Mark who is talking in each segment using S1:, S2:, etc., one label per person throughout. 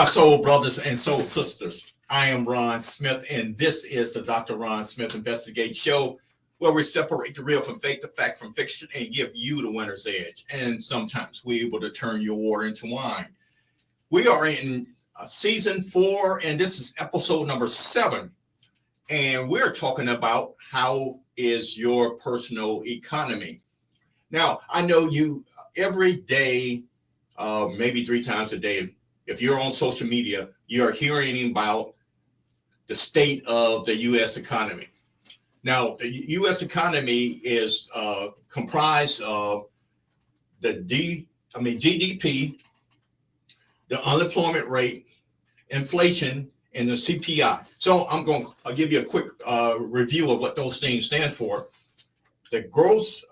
S1: my soul brothers and soul sisters. I am Ron Smith, and this is the Dr. Ron Smith Investigate Show, where we separate the real from fake, the fact from fiction, and give you the winner's edge. And sometimes we're able to turn your water into wine. We are in season 4, and this is episode number 7. And we're talking about how is your personal economy. Now, I know you every day, maybe 3 times a day, if you're on social media, you're hearing about the state of the U.S. economy. Now, the U.S. economy is comprised of the GDP, the unemployment rate, inflation, and the CPI. So I'll give you a quick review of what those things stand for. The gross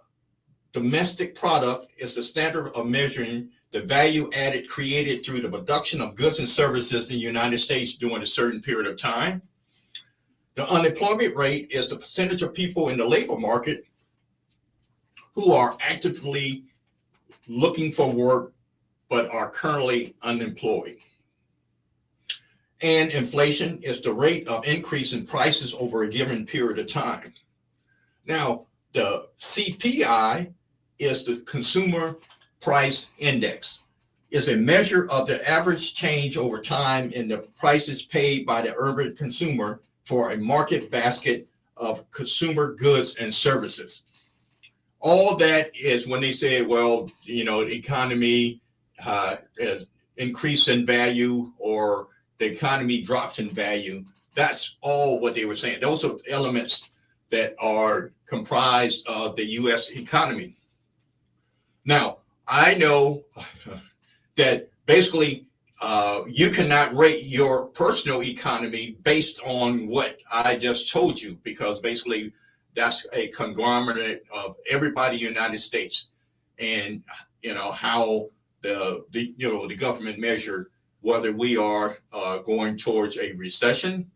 S1: domestic product is the standard of measuring the value added created through the production of goods and services in the United States during a certain period of time. The unemployment rate is the percentage of people in the labor market who are actively looking for work but are currently unemployed. And inflation is the rate of increase in prices over a given period of time. Now, the CPI is the Consumer Price Index. Is a measure of the average change over time in the prices paid by the urban consumer for a market basket of consumer goods and services. All that is when they say, well, the economy has increased in value or the economy drops in value. That's all what they were saying. Those are elements that are comprised of the U.S. economy. Now, I know that basically you cannot rate your personal economy based on what I just told you, because basically that's a conglomerate of everybody in the United States, and how the government measure whether we are going towards a recession.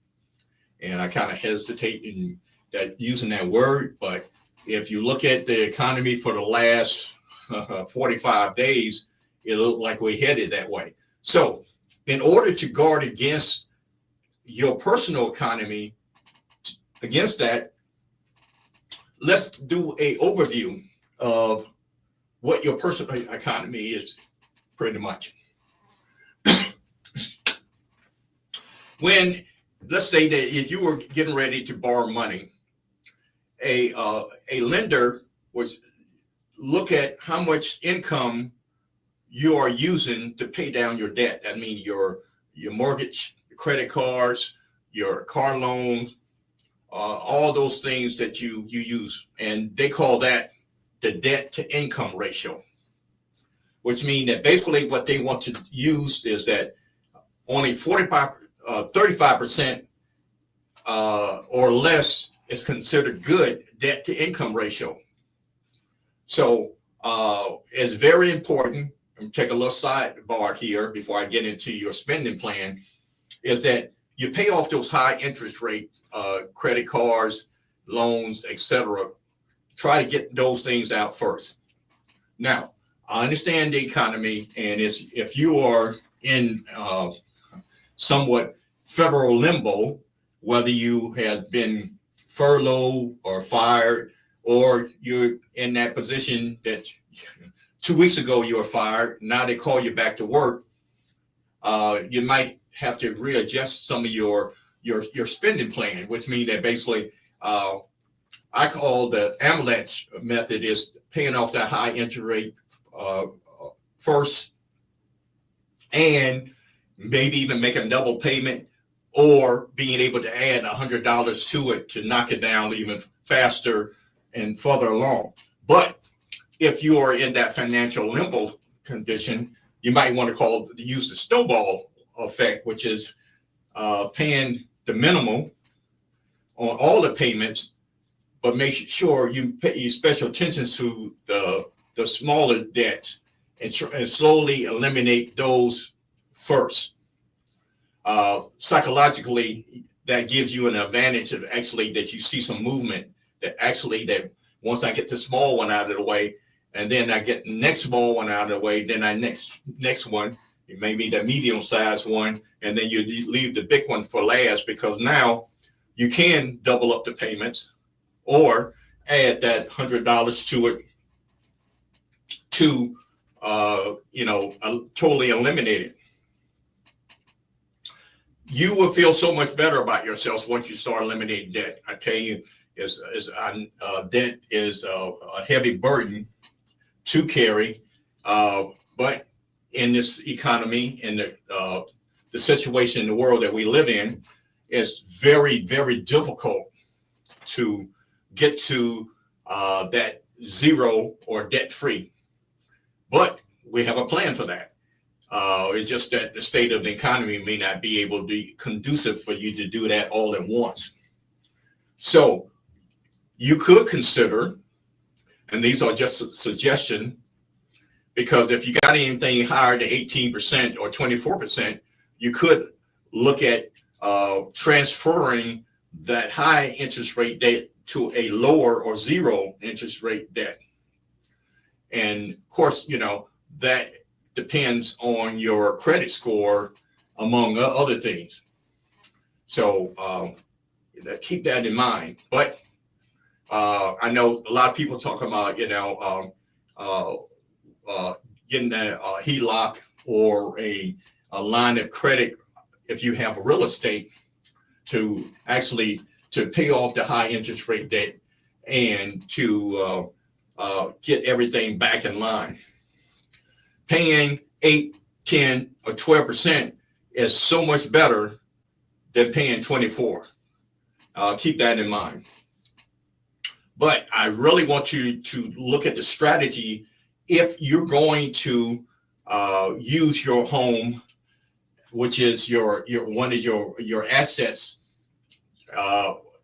S1: And I kind of hesitate in that using that word, but if you look at the economy for the last 45 days, it looked like we headed that way. So in order to guard against your personal economy, against that, let's do an overview of what your personal economy is pretty much. When, let's say that if you were getting ready to borrow money, a lender was look at how much income you are using to pay down your debt. That means your mortgage, your credit cards, your car loans, all those things that you use. And they call that the debt to income ratio, which means that basically what they want to use is that only 35% or less is considered good debt to income ratio. So it's very important. I'm take a little sidebar here before I get into your spending plan, is that you pay off those high interest rate credit cards, loans, etc. Try to get those things out first. Now, I understand the economy, and if you are in somewhat federal limbo, whether you have been furloughed or fired, or you're in that position that 2 weeks ago you were fired, now they call you back to work, you might have to readjust some of your spending plan, which means that basically I call the avalanche method is paying off that high interest rate first, and maybe even make a double payment, or being able to add $100 to it to knock it down even faster and further along. But if you are in that financial limbo condition, you might want to use the snowball effect, which is paying the minimum on all the payments, but make sure you pay special attention to the smaller debt and slowly eliminate those first. Psychologically, that gives you an advantage of actually that you see some movement, that once I get the small one out of the way, and then I get the next small one out of the way, then I next one, maybe the medium-sized one, and then you leave the big one for last, because now you can double up the payments or add that $100 to it to totally eliminate it. You will feel so much better about yourselves once you start eliminating debt. I tell you, debt is a heavy burden to carry, but in this economy and the situation in the world that we live in, it's very, very difficult to get to that zero or debt free. But we have a plan for that. It's just that the state of the economy may not be able to be conducive for you to do that all at once. So you could consider, and these are just a suggestion, because if you got anything higher than 18% or 24%, you could look at transferring that high interest rate debt to a lower or zero interest rate debt. And of course, that depends on your credit score, among other things. So keep that in mind. But I know a lot of people talk about, getting a HELOC or a line of credit if you have real estate to pay off the high interest rate debt and to get everything back in line. Paying 8, 10, or 12% is so much better than paying 24. Keep that in mind. But I really want you to look at the strategy if you're going to use your home, which is your assets,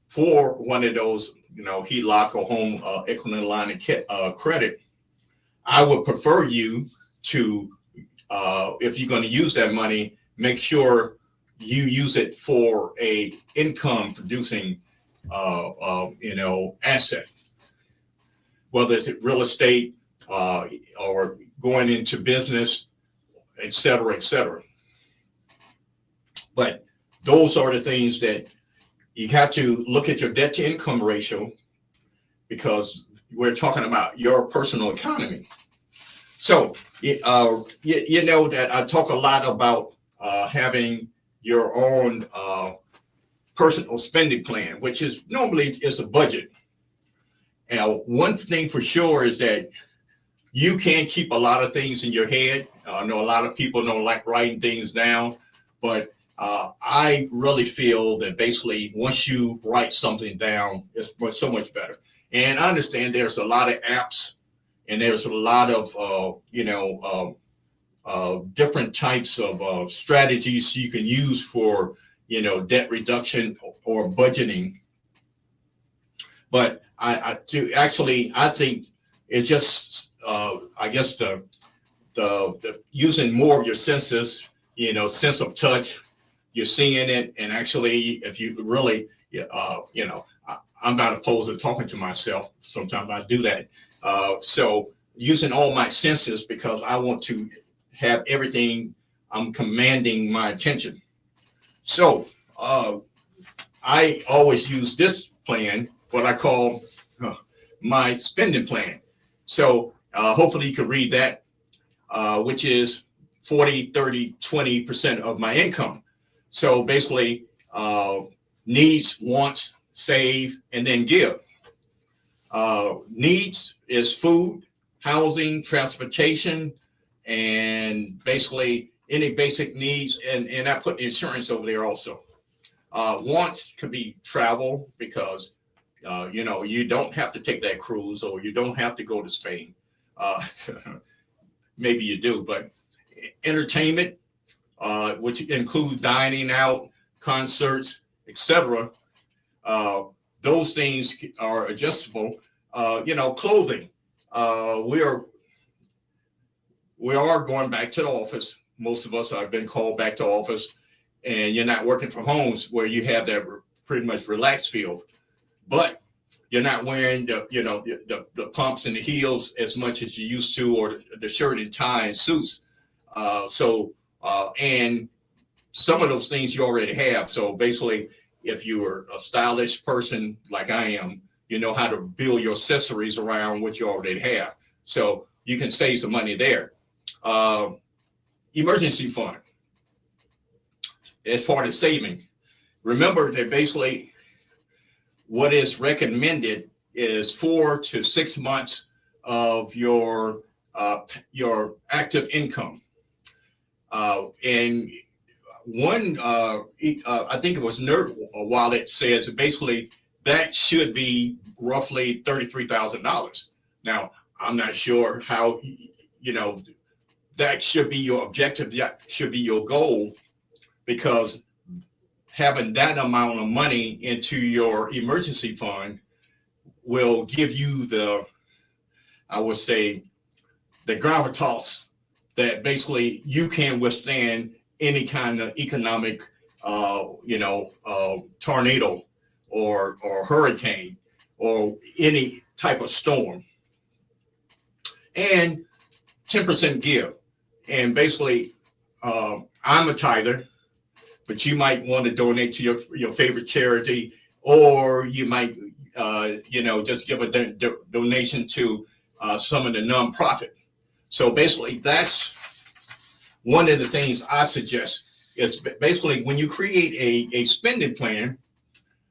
S1: for one of those, HELOC or home equity line of credit. I would prefer you to, if you're going to use that money, make sure you use it for a income producing, asset, whether it's real estate or going into business, et cetera, et cetera. But those are the things that you have to look at your debt to income ratio, because we're talking about your personal economy. So, you know that I talk a lot about having your own personal spending plan, which is normally is a budget. Now, one thing for sure is that you can keep a lot of things in your head. I know a lot of people don't like writing things down, but I really feel that basically once you write something down, it's so much better. And I understand there's a lot of apps and there's a lot of, different types of strategies you can use for, debt reduction or budgeting. But I think it's just, the using more of your senses, sense of touch, you're seeing it. And actually, if you really, I'm not opposed to talking to myself. Sometimes I do that. So using all my senses, because I want to have everything, I'm commanding my attention. So I always use this plan, what I call my spending plan. So hopefully you can read that, which is 40, 30, 20% of my income. So basically needs, wants, save, and then give. Needs is food, housing, transportation, and basically any basic needs. And I put insurance over there also. Wants could be travel, because you don't have to take that cruise, or you don't have to go to Spain. Maybe you do, but entertainment, which includes dining out, concerts, etc. Those things are adjustable. Clothing. We are going back to the office. Most of us have been called back to office, and you're not working from homes where you have that pretty much relaxed feel. But you're not wearing the pumps and the heels as much as you used to, or the shirt and tie and suits. So And some of those things you already have. So basically, if you're a stylish person like I am, you know how to build your accessories around what you already have. So you can save some money there. Emergency fund as part of saving. Remember that basically what is recommended is 4 to 6 months of your active income. And one, I think it was Nerd Wallet says basically that should be roughly $33,000. Now, I'm not sure how, that should be your objective, that should be your goal, because having that amount of money into your emergency fund will give you I would say, the gravitas that basically you can withstand any kind of economic, tornado or hurricane or any type of storm. And 10% give. And basically, I'm a tither, but you might want to donate to your favorite charity, or you might, just give a donation to some of the nonprofit. So basically, that's one of the things I suggest is basically when you create a spending plan,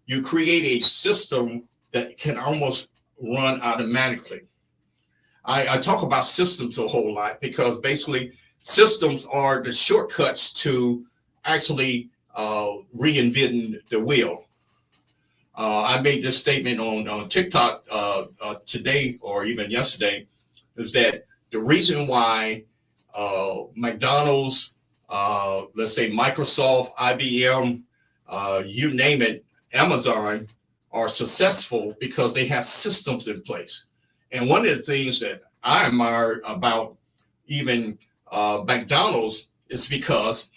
S1: you create a system that can almost run automatically. I talk about systems a whole lot because basically systems are the shortcuts to actually reinventing the wheel. I made this statement on TikTok today or even yesterday, is that the reason why McDonald's, let's say Microsoft, IBM, you name it, Amazon are successful because they have systems in place. And one of the things that I admire about even McDonald's is because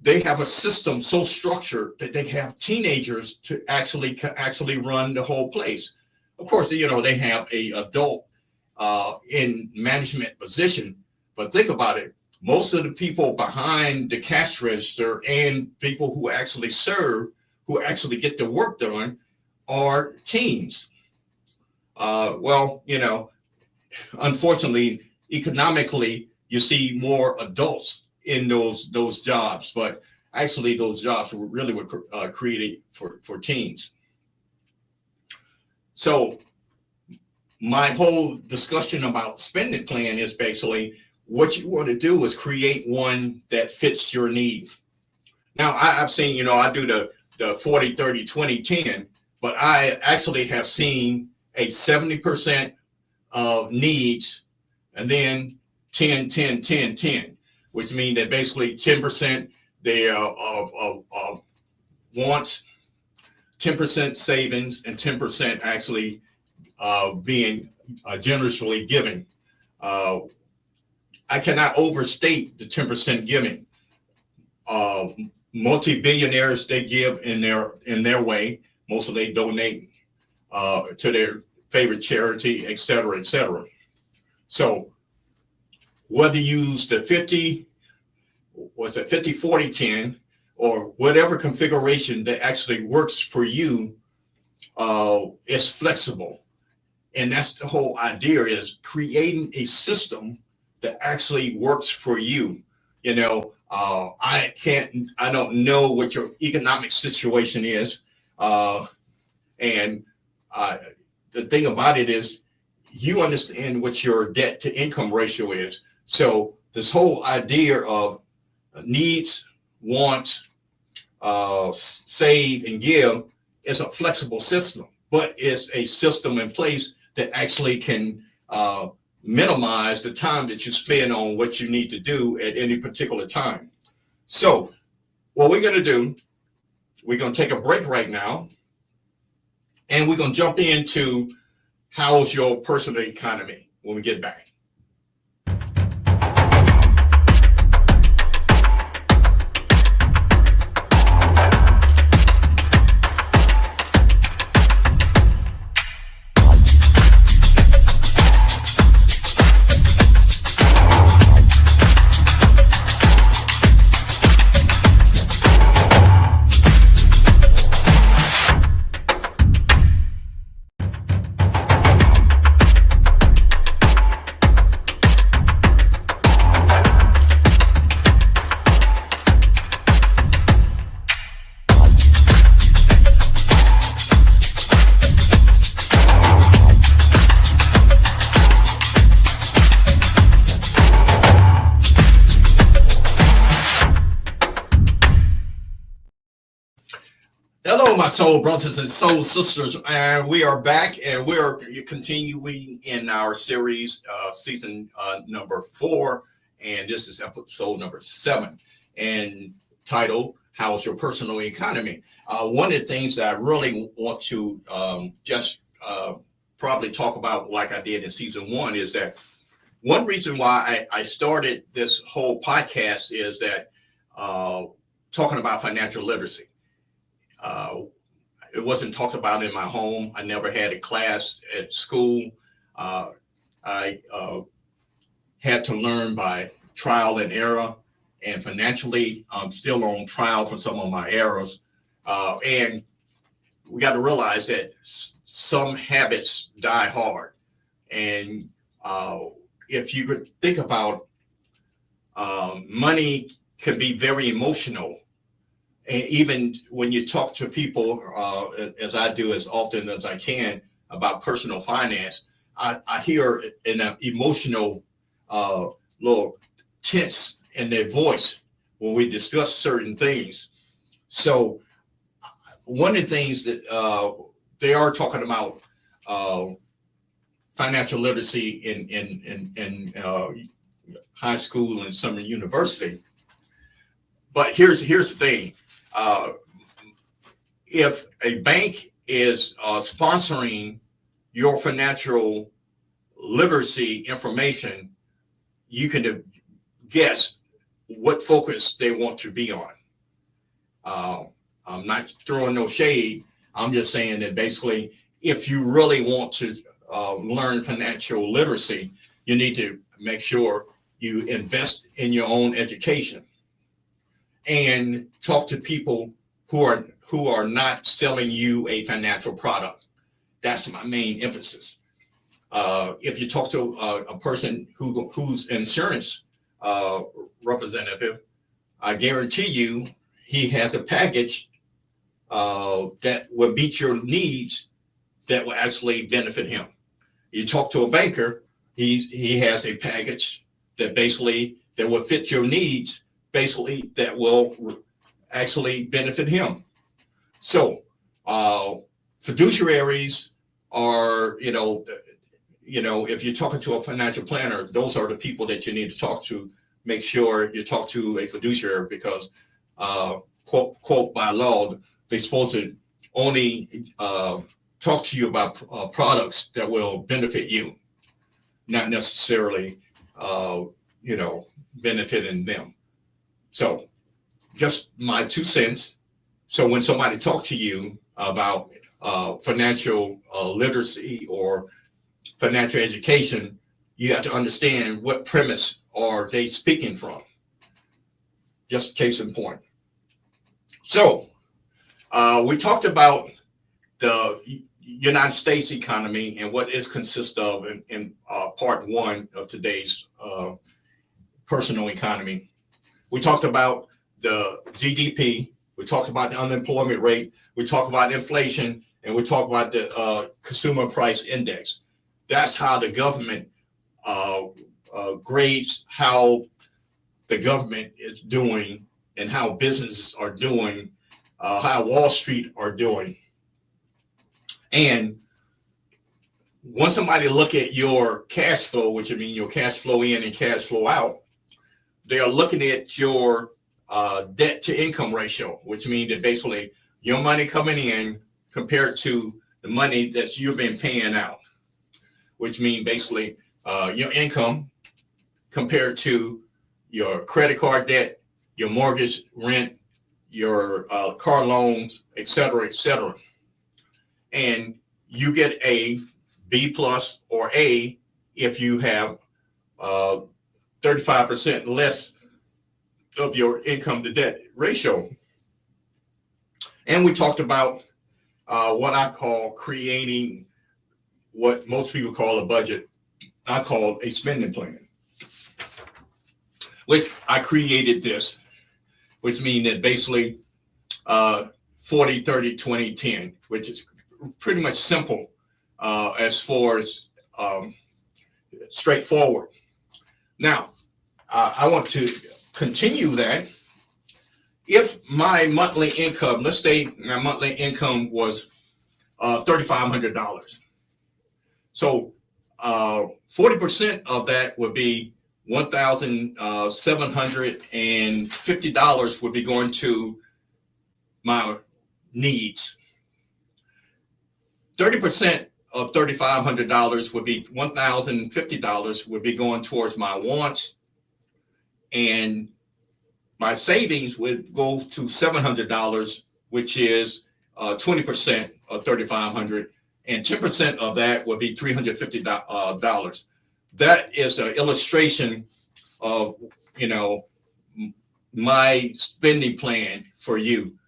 S1: they have a system so structured that they have teenagers to actually run the whole place. Of course, they have a adult in management position, but think about it. Most of the people behind the cash register and people who actually serve, who actually get the work done, are teens. Unfortunately, economically, you see more adults in those jobs, but actually those jobs really were created for teens. So my whole discussion about spending plan is basically what you want to do is create one that fits your need. Now, I've seen, I do the 40, 30, 20, 10, but I actually have seen a 70% of needs and then 10, 10, 10, 10, which means that basically 10% they are of wants, 10% savings, and 10% actually being generously giving. I cannot overstate the 10% giving. Multi-billionaires, they give in their way. Most of they donate to their favorite charity, et cetera, et cetera. So whether you use the 50, 40, 10, or whatever configuration that actually works for you, is flexible. And that's the whole idea, is creating a system that actually works for you. I don't know what your economic situation is. And the thing about it is you understand what your debt to income ratio is. So this whole idea of needs, wants, save and give is a flexible system, but it's a system in place that actually can minimize the time that you spend on what you need to do at any particular time. So what we're going to do, we're going to take a break right now, and we're going to jump into how's your personal economy when we get back. soul brothers and soul sisters, and we are back, and we're continuing in our series, season number 4, and this is episode number 7, and titled "How's Your Personal Economy?" One of the things that I really want to just probably talk about, like I did in season 1, is that one reason why I started this whole podcast is that talking about financial literacy. It wasn't talked about in my home. I never had a class at school. I had to learn by trial and error, and financially, I'm still on trial for some of my errors. And we got to realize that some habits die hard. And if you could think about money can be very emotional. And even when you talk to people, as I do as often as I can, about personal finance, I hear an emotional little tense in their voice when we discuss certain things. So one of the things that they are talking about financial literacy in high school and some university. But here's the thing. If a bank is sponsoring your financial literacy information, you can guess what focus they want to be on. I'm not throwing no shade. I'm just saying that basically, if you really want to learn financial literacy, you need to make sure you invest in your own education and talk to people who are not selling you a financial product. That's my main emphasis. If you talk to a person who's insurance representative, I guarantee you he has a package that will meet your needs that will actually benefit him. You talk to a banker, he has a package that basically that will fit your needs, basically that will actually benefit him. So fiduciaries are, if you're talking to a financial planner, those are the people that you need to talk to. Make sure you talk to a fiduciary because, quote by law, they're supposed to only talk to you about products that will benefit you, not necessarily, benefiting them. So just my 2 cents. So when somebody talks to you about financial literacy or financial education, you have to understand what premise are they speaking from. Just case in point. So we talked about the United States economy and what it consists of in part 1 of today's personal economy. We talked about the GDP. We talked about the unemployment rate. We talked about inflation, and we talked about the consumer price index. That's how the government grades how the government is doing and how businesses are doing, how Wall Street are doing. And once somebody look at your cash flow, which I mean your cash flow in and cash flow out, they are looking at your debt to income ratio, which means that basically your money coming in compared to the money that you've been paying out, which means basically your income compared to your credit card debt, your mortgage, rent, your car loans, et cetera, et cetera. And you get a B plus or A if you have 35% less of your income to debt ratio. And we talked about what I call creating what most people call a budget. I call a spending plan, which I created this, which means that basically 40, 30, 20, 10, which is pretty much simple as far as straightforward. Now, I want to continue that if my monthly income, let's say my monthly income was $3,500. So 40% of that would be $1,750 would be going to my needs. 30% of $3,500 would be $1,050 would be going towards my wants, and my savings would go to $700, which is 20% of $3,500, and 10% of that would be $350. That is an illustration of, my spending plan for you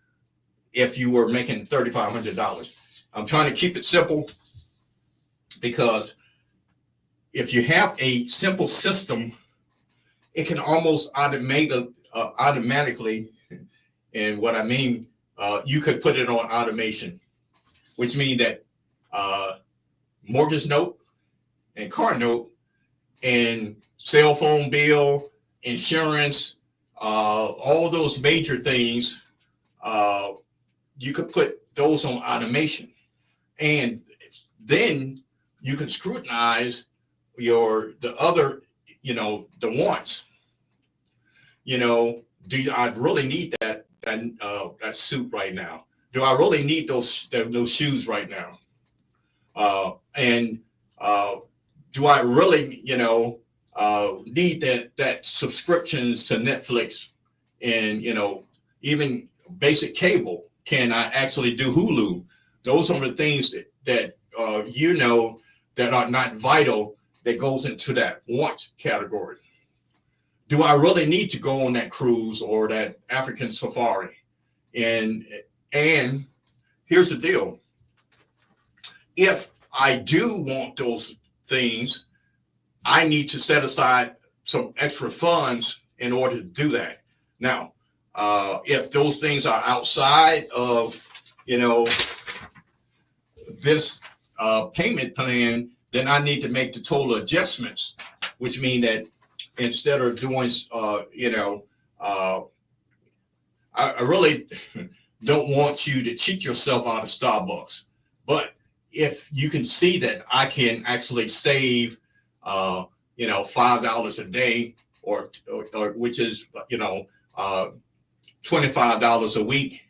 S1: if you were making $3,500. I'm trying to keep it simple because if you have a simple system, it can almost automatically, and what I mean, you could put it on automation, which means that mortgage note and car note and cell phone bill, insurance, all those major things, you could put those on automation. And then you can scrutinize the other, the wants. Do I really need that suit right now? Do I really need those shoes right now? And do I really, need that subscriptions to Netflix and, even basic cable? Can I actually do Hulu? Those are the things that that are not vital, that goes into that want category. Do I really need to go on that cruise or that African safari? And here's the deal. If I do want those things, I need to set aside some extra funds in order to do that. Now, if those things are outside of, this payment plan, then I need to make the total adjustments, which mean that instead of doing, I really don't want you to cheat yourself out of Starbucks. But if you can see that I can actually save, $5 a day, or which is, $25 a week,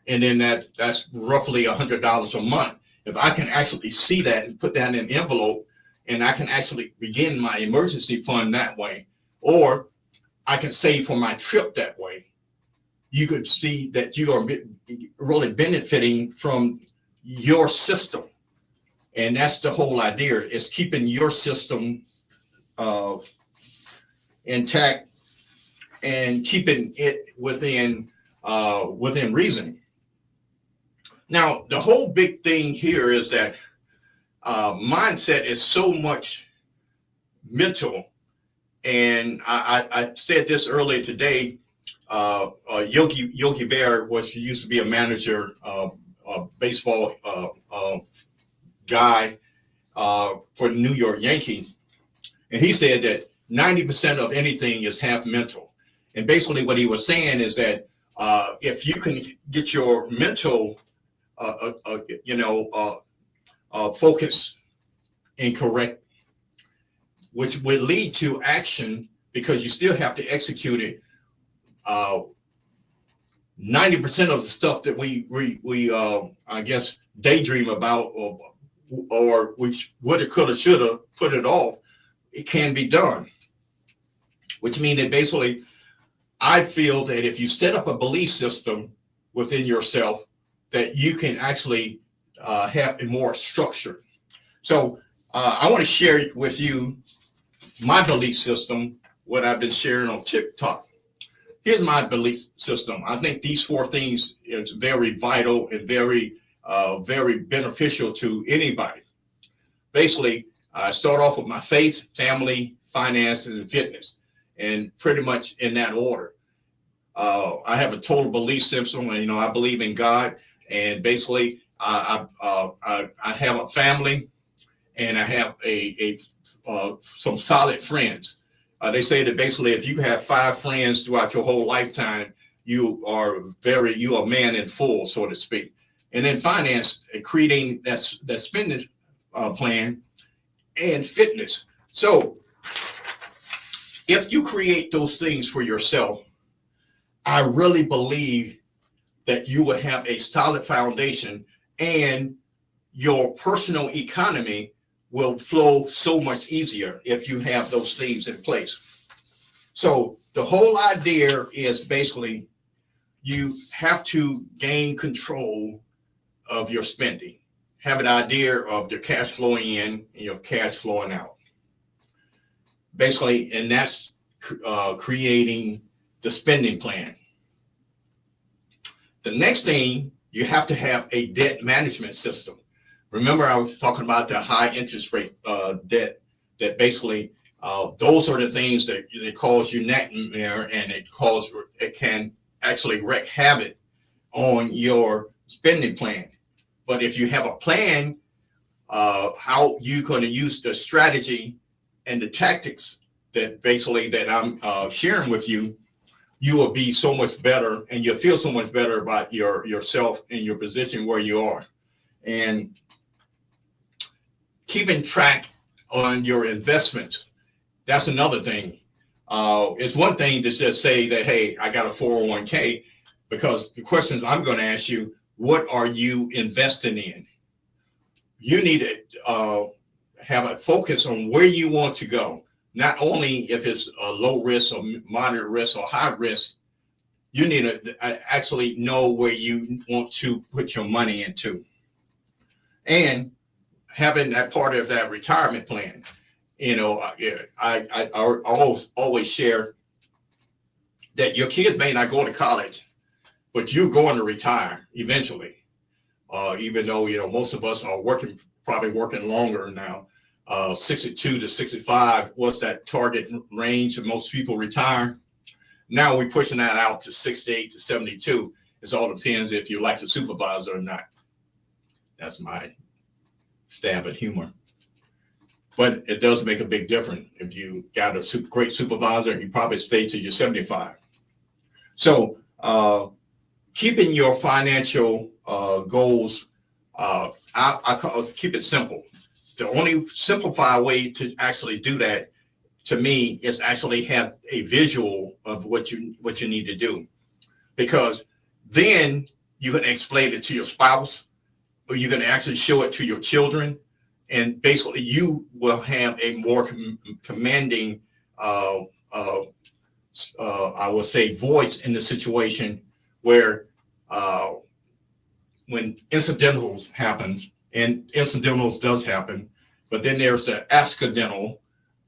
S1: and then that's roughly $100 a month. If I can actually see that and put that in an envelope, and I can actually begin my emergency fund that way, or I can save for my trip that way, you could see that you are really benefiting from your system. And that's the whole idea, is keeping your system intact and keeping it within reason. Now, the whole big thing here is that mindset is so much mental. And I said this earlier today. Yogi Berra used to be a manager, baseball guy for the New York Yankees, and he said that 90% of anything is half mental. And basically, what he was saying is that if you can get your mental, focus incorrect, which would lead to action, because you still have to execute it. 90% of the stuff that we I guess daydream about, or which woulda, coulda, shoulda, put it off, it can be done. Which means that basically, I feel that if you set up a belief system within yourself, that you can actually have a more structure. So I want to share with you my belief system, what I've been sharing on TikTok. Here's my belief system. I think these four things is very vital and very beneficial to anybody. Basically, I start off with my faith, family, finances, and fitness, and pretty much in that order. I have a total belief system, and I believe in God, and basically, I have a family, and I have some solid friends. They say that basically, if you have 5 friends throughout your whole lifetime, you are a man in full, so to speak. And then finance, creating that spending plan, and fitness. So if you create those things for yourself, I really believe that you will have a solid foundation, and your personal economy will flow so much easier if you have those things in place. So the whole idea is basically you have to gain control of your spending, have an idea of your cash flowing in and your cash flowing out. Basically, and that's creating the spending plan. The next thing, you have to have a debt management system. Remember, I was talking about the high interest rate debt, that basically those are the things that cause you nightmare, and it can actually wreak havoc on your spending plan. But if you have a plan, how you're going to use the strategy and the tactics that I'm sharing with you, you will be so much better, and you'll feel so much better about yourself and your position where you are. And keeping track on your investments, that's another thing. It's one thing to just say that, hey, I got a 401k, because the questions I'm going to ask you, what are you investing in? You need to have a focus on where you want to go. Not only if it's a low risk or moderate risk or high risk, you need to actually know where you want to put your money into. And having that part of that retirement plan, I always share that your kids may not go to college, but you're going to retire eventually. Even though, most of us are probably working longer now. 62 to 65 was that target range, and most people retire. Now we're pushing that out to 68 to 72. It all depends if you like the supervisor or not. That's my stab at humor. But it does make a big difference. If you got a great supervisor, you probably stay till you're 75. So keeping your financial goals, I keep it simple. The only simplified way to actually do that, to me, is actually have a visual of what you need to do, because then you can explain it to your spouse, or you can actually show it to your children, and basically you will have a more commanding, I would say, voice in the situation, where when incidentals happen, and incidentals does happen, but then there's the accidental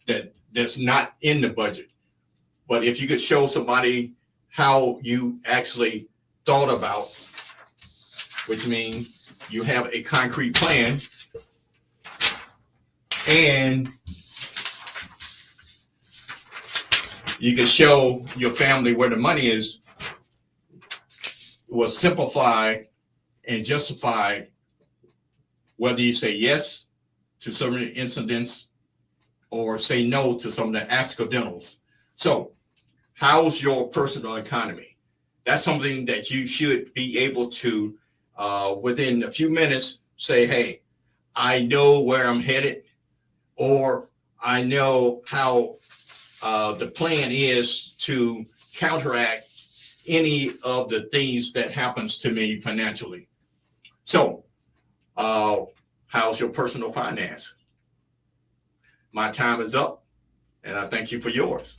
S1: that's not in the budget. But if you could show somebody how you actually thought about, which means you have a concrete plan, and you can show your family where the money is, will simplify and justify whether you say yes to some of the incidents or say no to some of the accidentals. So how's your personal economy? That's something that you should be able to, within a few minutes, say, hey, I know where I'm headed, or I know how the plan is to counteract any of the things that happens to me financially. So how's your personal finance? My time is up, and I thank you for yours.